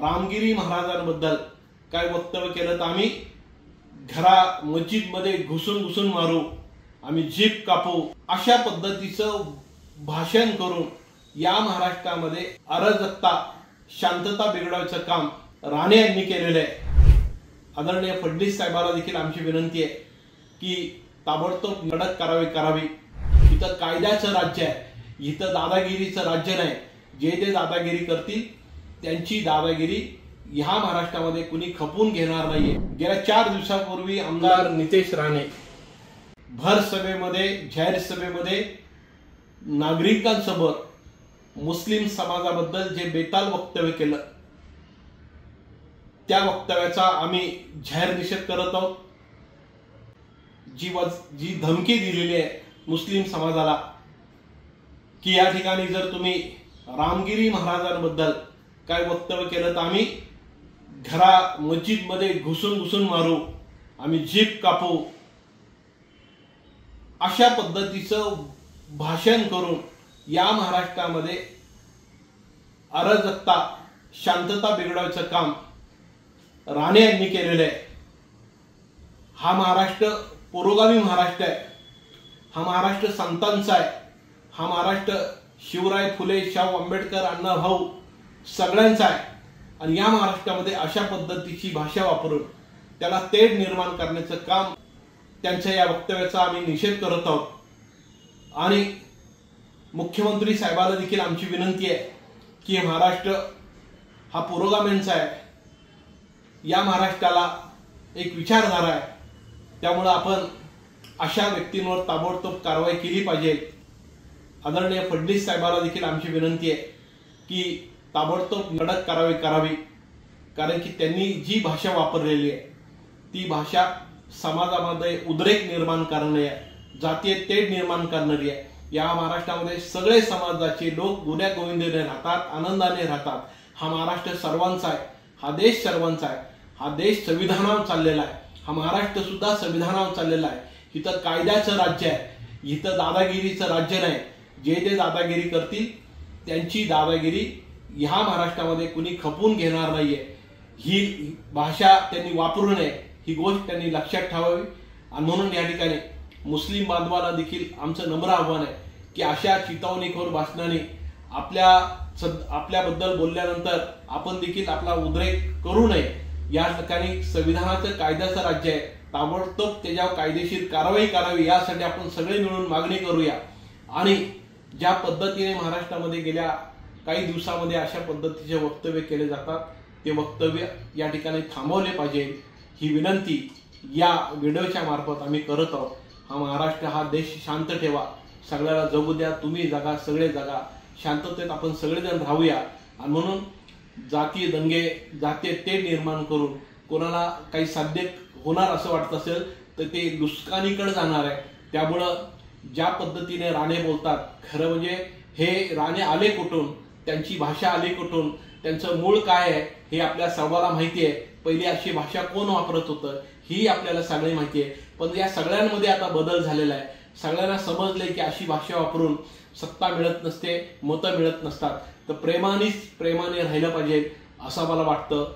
रामगिरी महाराजांबद्दल काय वक्तव्य केलं तर आम्ही घरा मस्जिदमध्ये घुसून मारू, आम्ही जीप कापू, अशा पद्धतीचं भाषण करून या महाराष्ट्रामध्ये अराजकता शांतता बिघडवायचं काम राणे यांनी केलेलं आहे। आदरणीय फडणवीस साहेबांना देखील आमची विनंती आहे की ताबडतोब कडक कारवाई करावी। इथं कायद्याचं राज्य आहे, इथं दादागिरीचं राज्य नाही। जे ते दादागिरी करतील त्यांची दादागिरी ह्या महाराष्ट्रामध्ये कुणी खपून घेणार नाहीये। गेल्या 4 दिवसांपूर्वी आमदार नितेश राणे भर सभेमध्ये जाहीर सभेमध्ये नागरिकांसमोर मुस्लिम समाजाबद्दल जे बेताल वक्तव्य केलं त्या वक्तव्याचा आम्ही जाहीर निषेध करत आहोत। जी धमकी दिलेली आहे मुस्लिम समाजाला की या ठिकाणी जर तुम्ही रामगिरी महाराजांबद्दल काय वक्तव्य केलं तर आम्ही घरा मस्जिदमध्ये घुसून मारू, आम्ही जीप कापू, अशा पद्धतीचं भाषण करून या महाराष्ट्रामध्ये अराजकता शांतता बिघडवायचं काम राणे यांनी केलेलं आहे। हा महाराष्ट्र पुरोगामी महाराष्ट्र आहे, हा महाराष्ट्र संतांचा आहे, हा महाराष्ट्र शिवराय फुले, शाहू आंबेडकर, अण्णा भाऊ सगळ्यांचा आहे। आणि या महाराष्ट्रामध्ये अशा पद्धतीची भाषा वापरून त्याला तेढ निर्माण करण्याचं काम त्यांच्या या वक्तव्याचा आम्ही निषेध करत आहोत। आणि मुख्यमंत्री साहेबांना देखील आमची विनंती आहे की महाराष्ट्र हा पुरोगामींचा आहे, या महाराष्ट्राला एक विचारधारा आहे, त्यामुळे आपण अशा व्यक्तींवर ताबडतोब कारवाई केली पाहिजे। आदरणीय फडणवीस साहेबांना देखील आमची विनंती आहे की ताबडतोब कडक कारवाई करावी, कारण की त्यांनी जी भाषा वापरलेली आहे ती भाषा समाजामध्ये उद्रेक निर्माण करणारी आहे, जातीय तेढ निर्माण करणारी आहे। या महाराष्ट्रामध्ये सगळे समाजाचे लोक गुण्या गोविंदाने राहतात, आनंदाने राहतात। हा महाराष्ट्र सर्वांचा आहे, हा देश सर्वांचा आहे, हा देश संविधानावर चाललेला आहे, हा महाराष्ट्र सुद्धा संविधानावर चाललेला आहे। इथं कायद्याचं राज्य आहे, इथं दादागिरीचं राज्य नाही। जे ते दादागिरी करतील त्यांची दादागिरी ह्या महाराष्ट्रामध्ये कुणी खपून घेणार नाहीये। ही भाषा त्यांनी वापरू नये, ही गोष्ट त्यांनी लक्षात ठेवावी। आणि म्हणून या ठिकाणी मुस्लिम बांधवांना देखील आमचं नम्र आव्हान आहे की अशा चितावणीखोर भाषणाने आपल्याबद्दल बोलल्यानंतर आपण देखील आपला उद्रेक करू नये। या ठिकाणी संविधानाचं कायद्याचं राज्य आहे, ताबडतोब त्याच्यावर कायदेशीर कारवाई करावी यासाठी आपण सगळे मिळून मागणी करूया। आणि ज्या पद्धतीने महाराष्ट्रामध्ये गेल्या काही दिवसांमध्ये अशा पद्धतीचे वक्तव्य केले जातात ते वक्तव्य या ठिकाणी थांबवले पाहिजे, ही विनंती या व्हिडिओच्या मार्फत आम्ही करत आहोत। हा महाराष्ट्र, हा देश शांत ठेवा, सगळ्याला जगू द्या, तुम्ही जगा, सगळे जगा, शांततेत आपण सगळेजण राहूया। आणि म्हणून जातीय दंगे, जातीय तेढ निर्माण करून कोणाला काही साध्य होणार असं वाटत असेल तर ते नुकसानीकडे जाणार आहे। त्यामुळं ज्या पद्धतीने राणे बोलतात, खरं म्हणजे हे राणे आले कुठून, त्यांची भाषा आली कुठून, त्यांचं मूळ काय आहे हे आपल्या सर्वांना माहिती आहे। पहिली अशी भाषा कोण वापरत होतं ही आपल्याला सगळी माहिती आहे, पण या सगळ्यांमध्ये आता बदल झालेला आहे। सगळ्यांना समजले की अशी भाषा वापरून सत्ता मिळत नसते, मतं मिळत नसतात, तर प्रेमाने राहिलं पाहिजे असं मला वाटतं।